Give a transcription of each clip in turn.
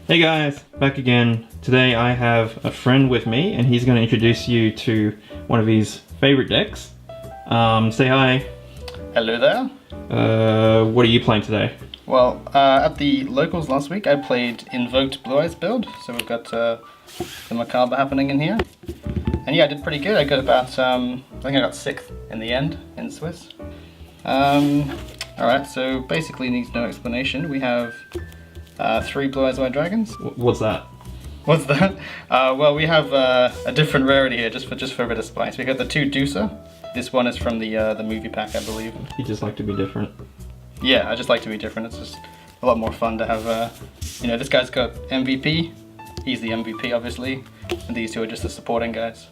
Hey guys, back again. Today I have a friend with me and he's going to introduce you to one of his favorite decks. Say hi. Hello there. What are you playing today? Well, at the locals last week I played Invoked Blue-Eyes build, so we've got the Macabre happening in here. And yeah, I did pretty good. I got about, I think I got 6th in the end in Swiss. Alright, so basically needs no explanation. We have 3 Blue-Eyes White Dragons. What's that? What's that? Well, we have a different rarity here, just for a bit of spice. We got the 2 Deucer. This one is from the movie pack, I believe. You just like to be different. Yeah, I just like to be different. It's just a lot more fun to have, you know, this guy's got MVP. He's the MVP, obviously. And these 2 are just the supporting guys.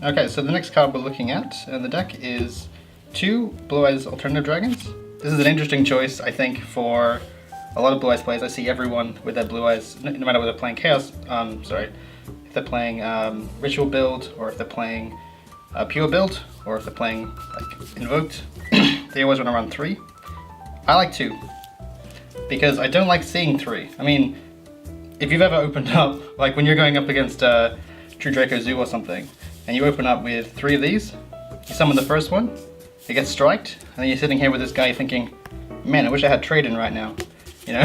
Okay, so the next card we're looking at in the deck is 2 Blue-Eyes Alternative Dragons. This is an interesting choice, I think, for a lot of Blue-Eyes players. I see everyone with their Blue-Eyes, no matter whether they're playing Chaos, if they're playing Ritual build, or if they're playing Pure build, or if they're playing like Invoked, they always want to run 3. I like 2, because I don't like seeing 3. I mean, if you've ever opened up, like when you're going up against True Draco Zoo or something, and you open up with 3 of these, you summon the first one, it gets striked, and then you're sitting here with this guy thinking, man, I wish I had trade in right now. You know?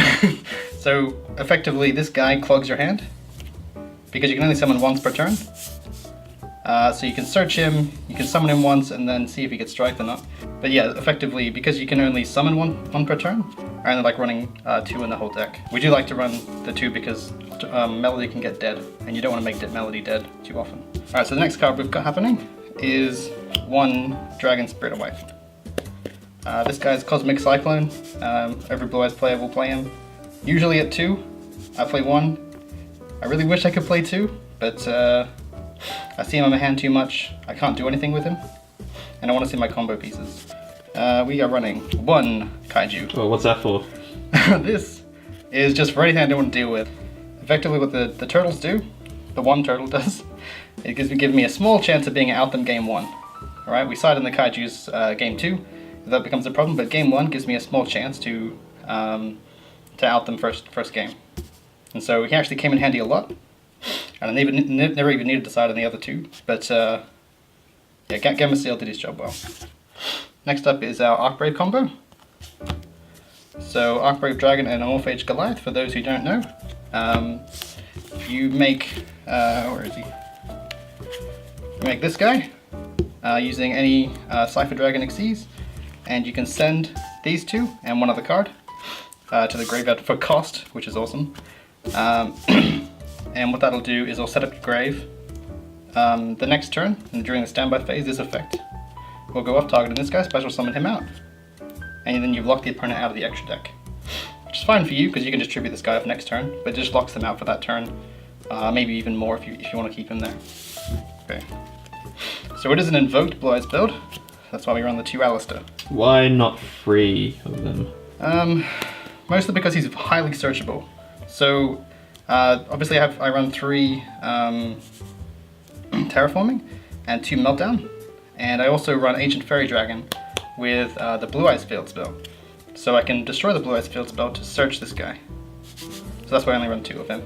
So effectively this guy clogs your hand, because you can only summon once per turn. So you can search him, you can summon him once and then see if he gets striked or not. But yeah, effectively, because you can only summon one per turn, I only like running 2 in the whole deck. We do like to run the 2 because Melody can get dead, and you don't want to make Melody dead too often. Alright, so the next card we've got happening is 1 Dragon Spirit of White. This guy's Cosmic Cyclone. Every Blue-Eyes player will play him. Usually at 2. I play 1. I really wish I could play 2, but I see him in my hand too much. I can't do anything with him, and I want to see my combo pieces. We are running 1 Kaiju. Oh, what's that for? This is just for anything I don't want to deal with. Effectively what the turtles do, the 1 turtle does, it gives me a small chance of being out them game 1. Alright, we side in the Kaiju's game 2, that becomes a problem, but game 1 gives me a small chance to out them first game. And so he actually came in handy a lot. And I never even needed to decide on the other 2, but yeah, Gamma Seal did his job well. Next up is our Archbrave combo. So Archbrave Dragon and Morphage Goliath, for those who don't know. You make, where is he? You make this guy using any Cypher Dragon Xyz, and you can send these 2 and 1 other card to the graveyard for cost, which is awesome. And what that'll do is it'll set up your grave. The next turn, and during the standby phase, this effect will go off targeting this guy, special summon him out. And then you've locked the opponent out of the extra deck. Which is fine for you, because you can distribute this guy off next turn, but it just locks them out for that turn. Maybe even more if you want to keep him there. Okay. So it is an Invoked Blue-Eyes build. That's why we run the 2 Alistair. Why not 3 of them? Mostly because he's highly searchable. So obviously I run 3 Terraforming and 2 Meltdown, and I also run Ancient Fairy Dragon with the Blue-Eyes Field spell. So I can destroy the Blue-Eyes Field spell to search this guy. So that's why I only run 2 of him.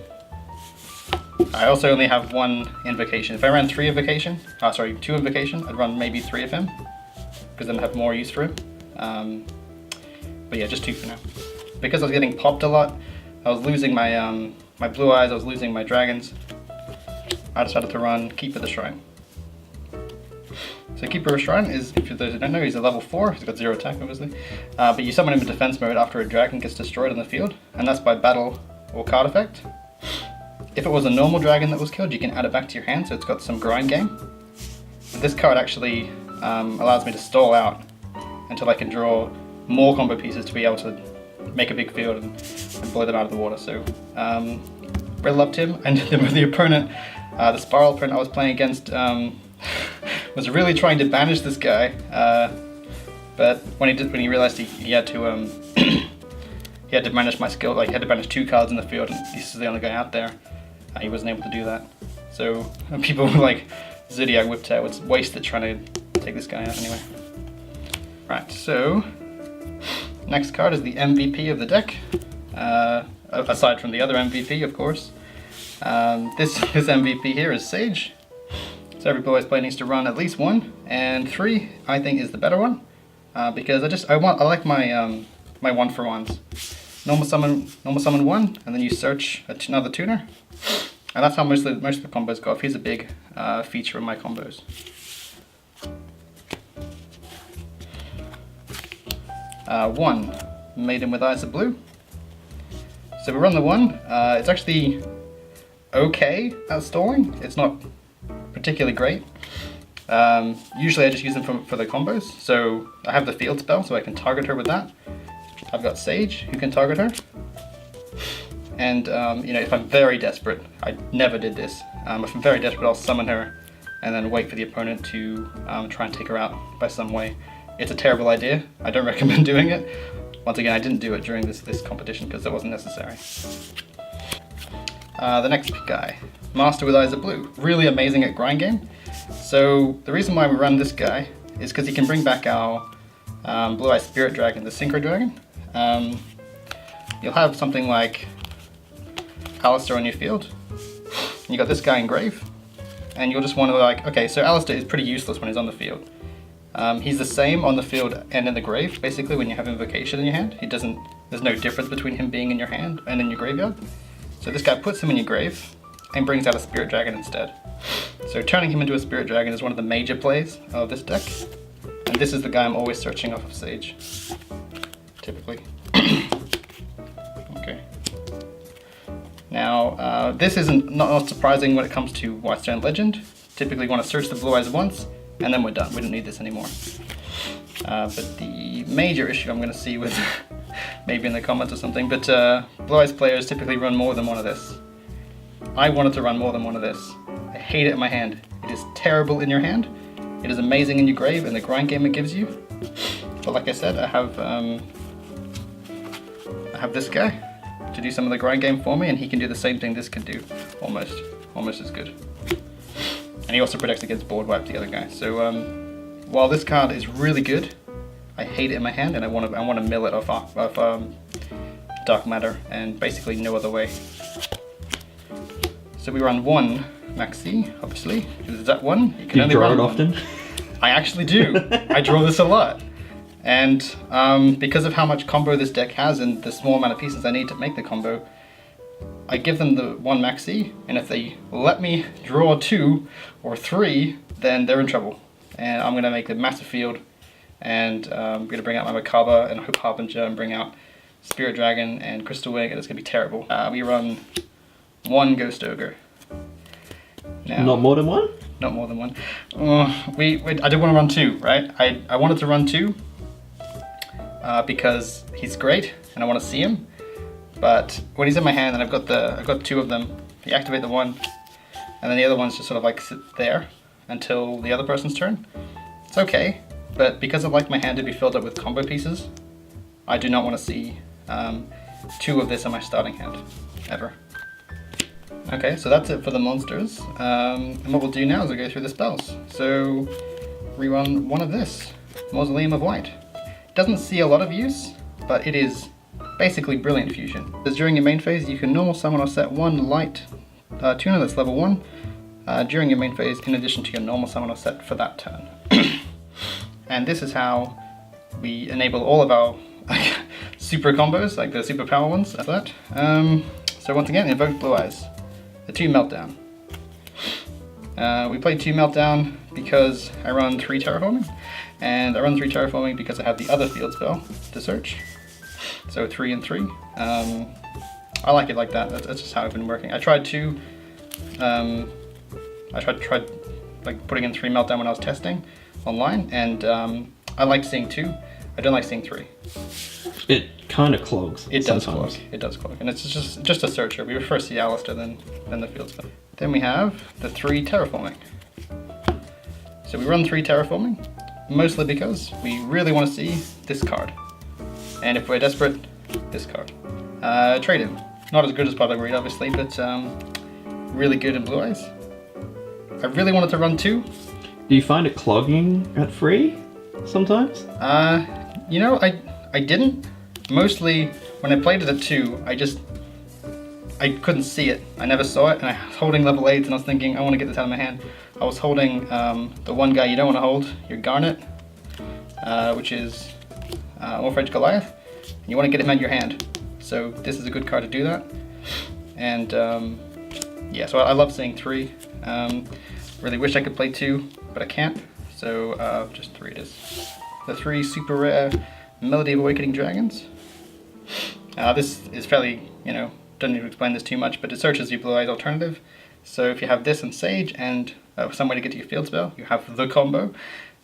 I also only have 1 Invocation. If I ran 2 Invocation, I'd run maybe 3 of him, because then I have more use for him. But yeah, just 2 for now. Because I was getting popped a lot, I was losing my my Blue-Eyes, I was losing my Dragons. I decided to run Keeper the Shrine. So Keeper of Shrine is, if those who don't know, he's a level 4, he's got 0 attack obviously. But you summon him in defense mode after a dragon gets destroyed on the field, and that's by battle or card effect. If it was a normal dragon that was killed, you can add it back to your hand, so it's got some grind game. This card actually allows me to stall out until I can draw more combo pieces to be able to make a big field and blow them out of the water. So really loved him, and the opponent, the Spiral opponent I was playing against, was really trying to banish this guy, but when he realized he had to he had to banish my skill, like he had to banish 2 cards in the field, and this is the only guy out there. He wasn't able to do that. So people were like, Zodiac Whiptail was wasted trying to take this guy out anyway. Right, so next card is the MVP of the deck. aside from the other MVP, of course. This MVP here is Sage. So every Blue-Eyes player needs to run at least 1, and 3 I think is the better one, because I like my my 1-for-1s. Normal summon 1, and then you search another tuner, and that's how most of the combos go off. Here's a big feature of my combos. One, Maiden with Eyes of Blue. So we run the 1. It's actually okay at stalling. It's not particularly great. Usually I just use them for the combos. So I have the field spell, so I can target her with that. I've got Sage, who can target her. And you know, if I'm very desperate, I never did this. If I'm very desperate, I'll summon her and then wait for the opponent to try and take her out by some way. It's a terrible idea. I don't recommend doing it. Once again, I didn't do it during this competition because it wasn't necessary. The next guy, Master with Eyes of Blue. Really amazing at grind game. So the reason why we run this guy is because he can bring back our Blue-Eyes Spirit Dragon, the Synchro Dragon. You'll have something like Alistair on your field. You got this guy in Grave, and you'll just want to like, okay, so Alistair is pretty useless when he's on the field. He's the same on the field and in the grave, basically, when you have Invocation in your hand. There's no difference between him being in your hand and in your graveyard. So this guy puts him in your grave and brings out a Spirit Dragon instead. So turning him into a Spirit Dragon is one of the major plays of this deck. And this is the guy I'm always searching off of Sage, typically. Okay. Now, this isn't not surprising when it comes to Whitestone Legend. Typically you want to search the Blue-Eyes once, and then we're done. We don't need this anymore. But the major issue I'm going to see with, maybe in the comments or something, but Blue-Eyes players typically run more than one of this. I wanted to run more than one of this. I hate it in my hand. It is terrible in your hand. It is amazing in your grave and the grind game it gives you. But like I said, I have this guy to do some of the grind game for me, and he can do the same thing this can do, almost as good. And he also protects against board wipe, the other guy. So while this card is really good, I hate it in my hand, and I want to mill it off Dark Matter, and basically no other way. So we run 1 Maxi, obviously, because that 1 you can do only you draw run it often? I actually do. I draw this a lot. And because of how much combo this deck has and the small amount of pieces I need to make the combo, I give them the 1 Maxi, and if they let me draw 2 or 3, then they're in trouble. And I'm going to make a massive field, and I'm going to bring out my Macabre and Hope Harbinger and bring out Spirit Dragon and Crystal Wing, and it's going to be terrible. We run 1 Ghost Ogre. Now, Not more than 1? Not more than 1. I did want to run 2, right? I wanted to run 2 because he's great and I want to see him. But when he's in my hand and I've got 2 of them, you activate the 1, and then the other one's just sort of like sit there until the other person's turn. It's okay, but because I like my hand to be filled up with combo pieces, I do not want to see 2 of this in my starting hand, ever. Okay, so that's it for the monsters. And what we'll do now is we'll go through the spells. So, rerun 1 of this, Mausoleum of White. It doesn't see a lot of use, but it is basically Brilliant Fusion. As during your main phase, you can normal summon or set 1 light tuner that's level 1 during your main phase, in addition to your normal summon or set for that turn. And this is how we enable all of our super combos, like the super power ones, like that. So once again, Invoked Blue-Eyes. The 2 Meltdown. We played 2 Meltdown because I run 3 Terraforming, and I run 3 Terraforming because I have the other field spell to search. So 3 and 3. I like it like that. That's just how I've been working. I tried 2. I tried like putting in 3 Meltdown when I was testing online, and I liked seeing 2. I don't like seeing 3. It kind of clogs. It does sometimes. clog. It does clog, and it's just a searcher. We prefer to see Alistair than the field spell. Then we have the 3 Terraforming. So we run 3 Terraforming, mostly because we really want to see this card, and if we're desperate, this card. Trade him. Not as good as Public Read, obviously, but really good in Blue-Eyes. I really wanted to run 2. Do you find it clogging at 3 sometimes? You know, I didn't. Mostly when I played it at 2, I just I couldn't see it. I never saw it, and I was holding level 8s, and I was thinking, I want to get this out of my hand. I was holding the one guy you don't want to hold, your Garnet, which is Morphage Goliath. And you want to get him out of your hand. So this is a good card to do that. And yeah, so I love seeing 3. Really wish I could play 2, but I can't. So just 3 it is. The 3 super rare Melody of Awakening Dragons. This is fairly, don't need to explain this too much, but it searches your Blue-Eyes alternative. So if you have this and Sage and some way to get to your field spell, you have the combo.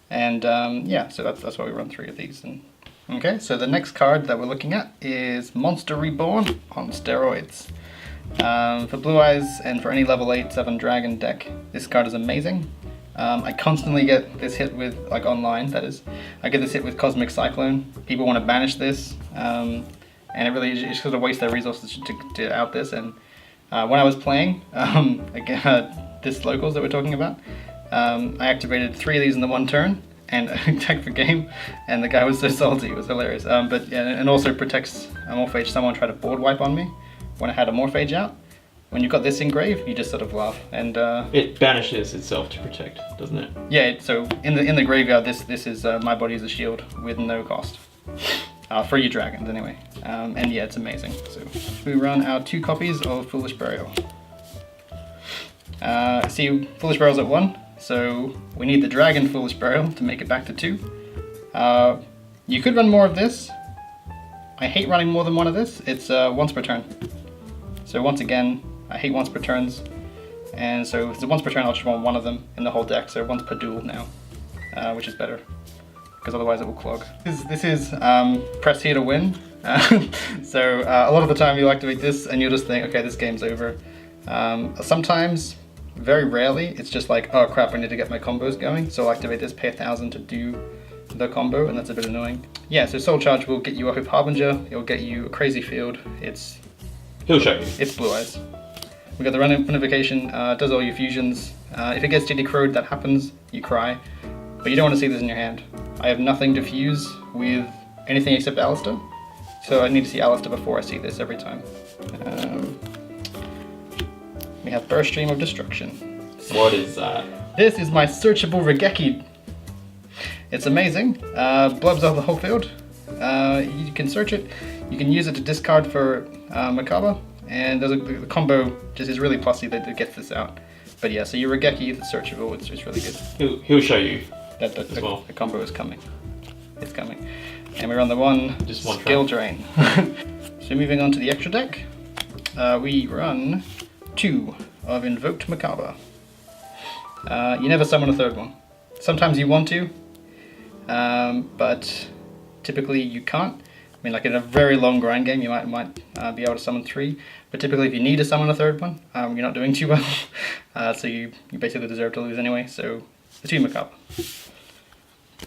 And yeah, so that's why we run 3 of these. And okay, so the next card that we're looking at is Monster Reborn on steroids. For Blue-Eyes and for any level 8/7 dragon deck, this card is amazing. I constantly get this hit with, like online that is, I get this hit with Cosmic Cyclone. People want to banish this, and it really is sort of waste their resources to out this. And when I was playing, again, this locals that we're talking about, I activated 3 of these in the one turn and attacked for game, and the guy was so salty, it was hilarious. But yeah, and also protects a Morphage. Someone tried to board wipe on me when I had a Morphage out. When you've got this engrave, you just sort of laugh, and it banishes itself to protect, doesn't it? Yeah. So in the graveyard, this is my body as a shield with no cost for your dragons anyway. And yeah, it's amazing. So we run our 2 copies of Foolish Burial. See, Foolish Burial's at 1, so we need the Dragon Foolish Burial to make it back to 2. You could run more of this. I hate running more than 1 of this. It's once per turn. So once again, I hate once per turns, and so if it's once per turn, I'll just run 1 of them in the whole deck, so once per duel now, which is better, because otherwise it will clog. This is press here to win, so a lot of the time you'll activate this and you'll just think, okay, this game's over. Sometimes, very rarely, it's just like, oh crap, I need to get my combos going, so I'll activate this, pay 1,000 to do the combo, and that's a bit annoying. Yeah, so Soul Charge will get you a Hope Harbinger, it'll get you a Crazy Field, He'll show you. It's Blue-Eyes. We got the Runification, does all your fusions. If it gets GD crowed, that happens, you cry. But you don't want to see this in your hand. I have nothing to fuse with anything except Alistair. So I need to see Alistair before I see this every time. We have Burst Stream of Destruction. What is that? This is my searchable Regeki. It's amazing. Blobs out the whole field. You can search it. You can use it to discard for Macabre, and there's the combo just is really plussy that it gets this out. But yeah, so your Regeki is searchable, it's really good. He'll show you that as well. The combo is coming. It's coming. And we're on the one skill drain. So moving on to the extra deck, we run 2 of Invoked Macabre. You never summon a 3rd one. Sometimes you want to, but typically you can't. I mean, like in a very long grind game, you might be able to summon 3, but typically if you need to summon a 3rd one, you're not doing too well, so you basically deserve to lose anyway, so the 2 Macabre.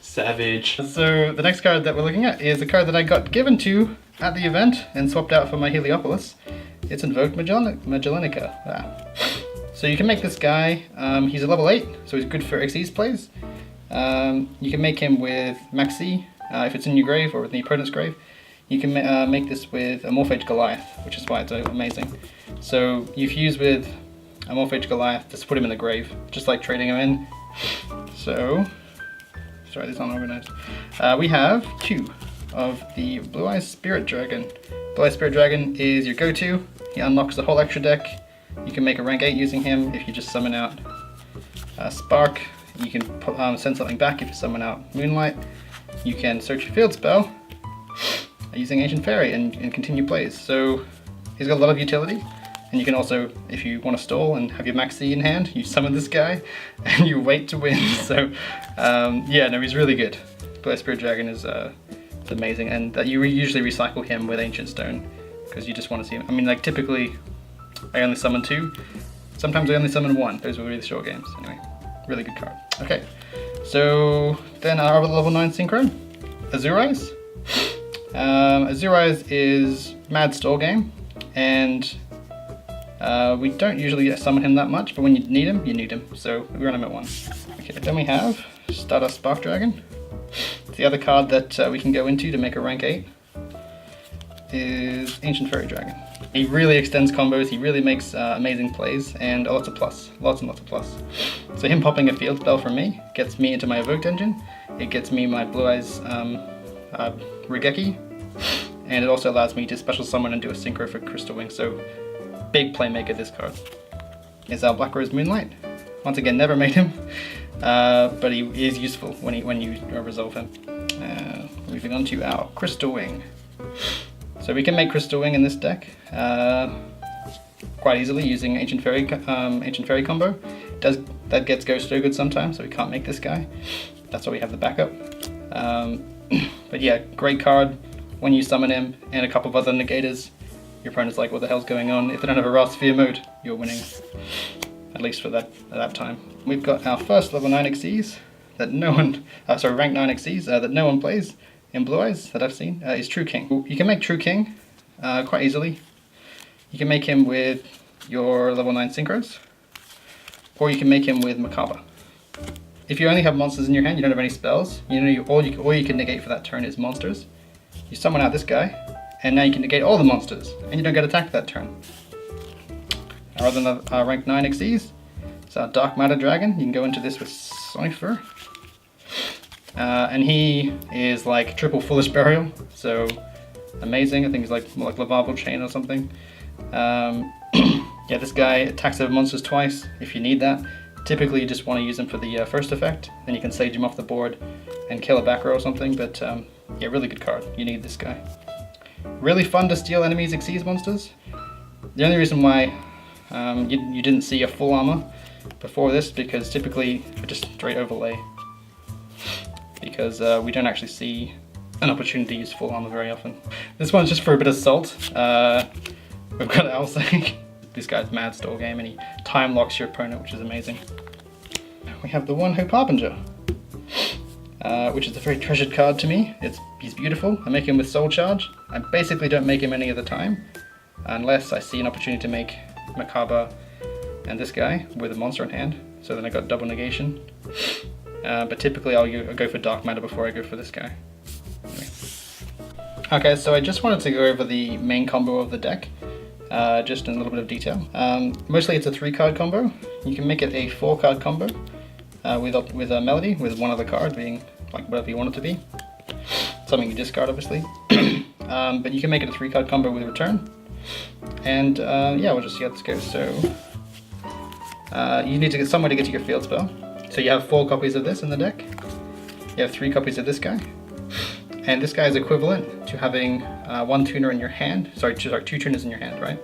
Savage. So the next card that we're looking at is a card that I got given to at the event and swapped out for my Heliopolis. It's Invoked Magellannica. So you can make this guy, he's a level 8, so he's good for Xyz plays. You can make him with Maxi, if it's in your grave or in the opponent's grave. You can make this with a Morphage Goliath, which is why it's amazing. So you fuse with a Morphage Goliath, just put him in the grave, just like trading him in. So, sorry, this is unorganized. We have 2 of the Blue-Eyes Spirit Dragon. Blue-Eyes Spirit Dragon is your go-to. He unlocks the whole extra deck. You can make a rank 8 using him if you just summon out Spark. You can send something back if you summon out Moonlight. You can search your field spell using Ancient Fairy and continue plays. So he's got a lot of utility, and you can also, if you want to stall and have your Maxi in hand, you summon this guy and you wait to win. So yeah, no, he's really good. Blue-Eyes Spirit Dragon is it's amazing, and that you usually recycle him with Ancient Stone because you just want to see him. I mean, like typically I only summon 2. Sometimes I only summon 1. Those were really short games. Anyway, really good card. Okay, so then our level 9 Synchro, Azure Eyes. Azure Eyes is mad stall game, and we don't usually summon him that much, but when you need him, so we run him at 1. Okay, then we have Stardust Spark Dragon. It's the other card that we can go into to make a rank 8 is Ancient Fairy Dragon. He really extends combos, he really makes amazing plays, and lots of plus. Lots and lots of plus. So him popping a field spell for me gets me into my Evoked engine, it gets me my Blue-Eyes Regeki, and it also allows me to special summon and do a synchro for Crystal Wing, so big playmaker this card. Is our Black Rose Moonlight. Once again, never made him, but he is useful when you resolve him. Moving on to our Crystal Wing. So we can make Crystal Wing in this deck quite easily using Ancient Fairy combo. That gets Ghost Ogre sometimes, so we can't make this guy. That's why we have the backup. But yeah, great card when you summon him and a couple of other negators. Your opponent's like, what the hell's going on? If they don't have a Wrath Sphere mode, you're winning. At least for at that time. We've got our first level 9 Xyz that no one, rank 9 Xyz that no one plays in Blue Eyes that I've seen, is True King. You can make True King quite easily. You can make him with your level 9 Synchros, or you can make him with Macabre. If you only have monsters in your hand, you don't have any spells, all you can negate for that turn is monsters. You summon out this guy, and now you can negate all the monsters, and you don't get attacked that turn. Rather than our rank 9 Xyz, it's our Dark Matter Dragon. You can go into this with Cypher. And he is like triple Foolish Burial, so amazing. I think he's like more like Lavarval Chain or something. Yeah, this guy attacks over monsters twice if you need that. Typically you just want to use him for the first effect, then you can sage him off the board and kill a back row or something, but yeah, really good card. You need this guy. Really fun to steal enemies' Xyz monsters. The only reason why you didn't see a full armor before this, because typically we just straight overlay, because we don't actually see an opportunity to use full armor very often. This one's just for a bit of salt. We've got Alsang. This guy's mad stall game and he time locks your opponent, which is amazing. We have the One Hope Harbinger, which is a very treasured card to me. He's beautiful. I make him with Soul Charge. I basically don't make him any other time, unless I see an opportunity to make Macabre and this guy with a monster in hand, so then I got double negation. But typically I'll go for Dark Matter before I go for this guy. Anyway. Okay, so I just wanted to go over the main combo of the deck, just in a little bit of detail. Mostly it's a 3-card combo. You can make it a 4-card combo with a Melody, with one other card being like whatever you want it to be. Something you discard, obviously. But you can make it a 3-card combo with Return. And yeah, we'll just see how this goes. So you need to get somewhere to get to your field spell. So you have 4 copies of this in the deck. You have 3 copies of this guy. And this guy is equivalent to having 1 tuner in your hand. Sorry, 2 tuners in your hand, right?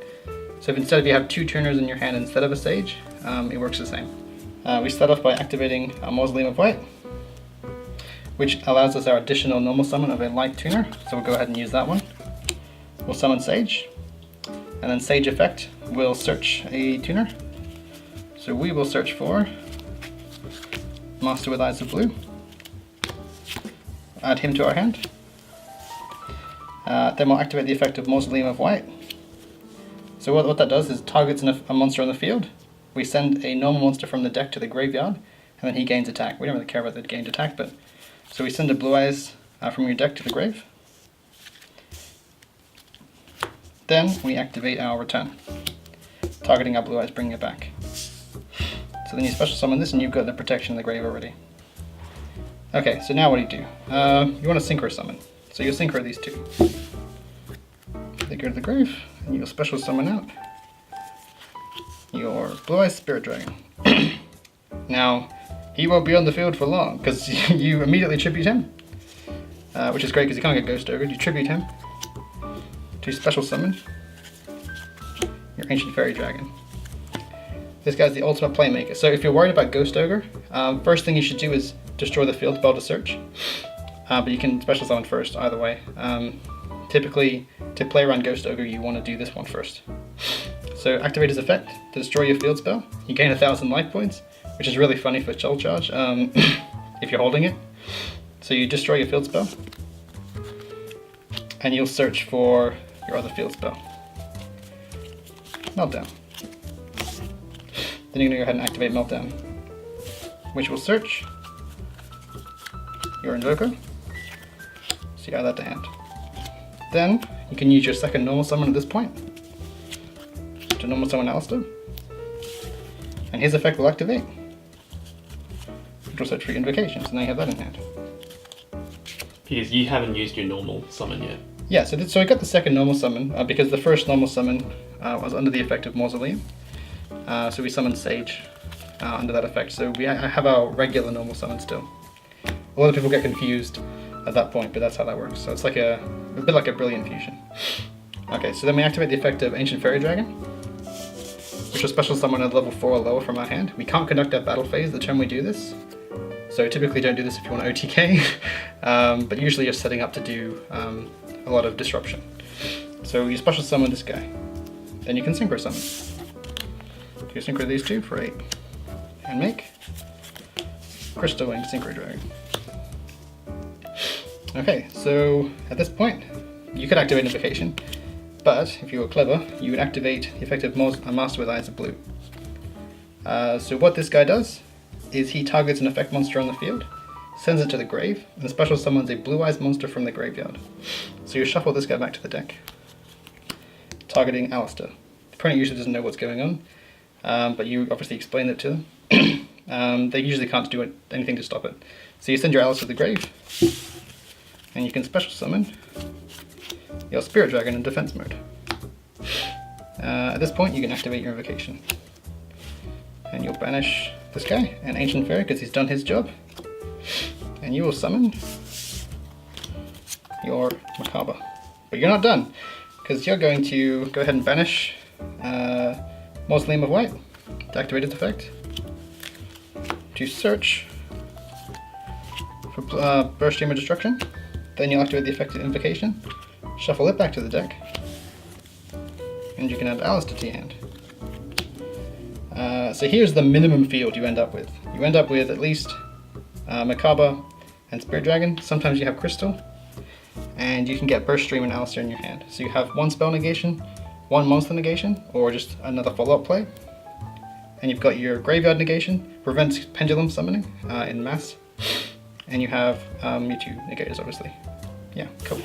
So if you have 2 tuners in your hand instead of a Sage, it works the same. We start off by activating our Mausoleum of White, which allows us our additional normal summon of a light tuner. So we'll go ahead and use that one. We'll summon Sage, and then Sage effect will search a tuner. So we will search for Master with Eyes of Blue. Add him to our hand. Then we'll activate the effect of Mausoleum of White. So what that does is targets a monster on the field. We send a normal monster from the deck to the graveyard, and then he gains attack. We don't really care about the gained attack, but so we send a Blue Eyes from your deck to the grave. Then we activate our Return, targeting our Blue Eyes, bringing it back. So then you special summon this and you've got the protection in the grave already. Okay, so now what do you do? You want to Synchro summon. So you'll Synchro these 2. They go to the grave, and you'll special summon out your Blue-Eyes Spirit Dragon. Now, he won't be on the field for long, because you immediately tribute him, which is great because you can't get Ghost Ogre. You tribute him to special summon your Ancient Fairy Dragon. This guy's the ultimate playmaker. So if you're worried about Ghost Ogre, first thing you should do is destroy the field spell to search. But you can special summon first, either way. Typically, to play around Ghost Ogre, you want to do this one first. So activate his effect to destroy your field spell. You gain 1,000 life points, which is really funny for Soul Charge, if you're holding it. So you destroy your field spell, and you'll search for your other field spell. Meltdown. Then you're going to go ahead and activate Meltdown, which will search your Invoker. So you add that to hand. Then you can use your second normal summon at this point. to normal summon Alistair. And his effect will activate. Draw search for invocations, and now you have that in hand. Because you haven't used your normal summon yet. Yeah, so I got the second normal summon because the first normal summon was under the effect of Mausoleum. So we summoned Sage under that effect. So I have our regular normal summon still. A lot of people get confused at that point, but that's how that works. So it's like a bit like a Brilliant Fusion. Okay, so then we activate the effect of Ancient Fairy Dragon, which will special summon at level 4 or lower from our hand. We can't conduct our battle phase the time we do this. So typically don't do this if you want OTK, but usually you're setting up to do a lot of disruption. So you special summon this guy. Then you can synchro summon. So you synchro these two for 8. And make Crystal Winged Synchro Dragon. Okay, so at this point, you could activate Invocation, but if you were clever, you would activate the effect of Master with Eyes of Blue. So what this guy does is he targets an effect monster on the field, sends it to the grave, and special summons a blue-eyes monster from the graveyard. So you shuffle this guy back to the deck, targeting Alistair. The opponent usually doesn't know what's going on, but you obviously explain it to them. They usually can't do anything to stop it. So you send your Alistair to the grave, and you can special summon your Spirit Dragon in defense mode. At this point, you can activate your invocation. And you'll banish this guy, an Ancient Fairy, because he's done his job. And you will summon your Macabre. But you're not done, because you're going to go ahead and banish Mausoleum of White to activate its effect. To search for Burst Stream of Destruction. Then you'll activate the effect of Invocation, shuffle it back to the deck, and you can add Alistair to your hand. So here's the minimum field you end up with. You end up with at least Macabre and Spirit Dragon. Sometimes you have Crystal, and you can get Burst Stream and Alistair in your hand. So you have one spell negation, one monster negation, or just another follow-up play. And you've got your Graveyard negation, prevents Pendulum summoning in mass. And you have Mewtwo negators, obviously. Yeah, cool.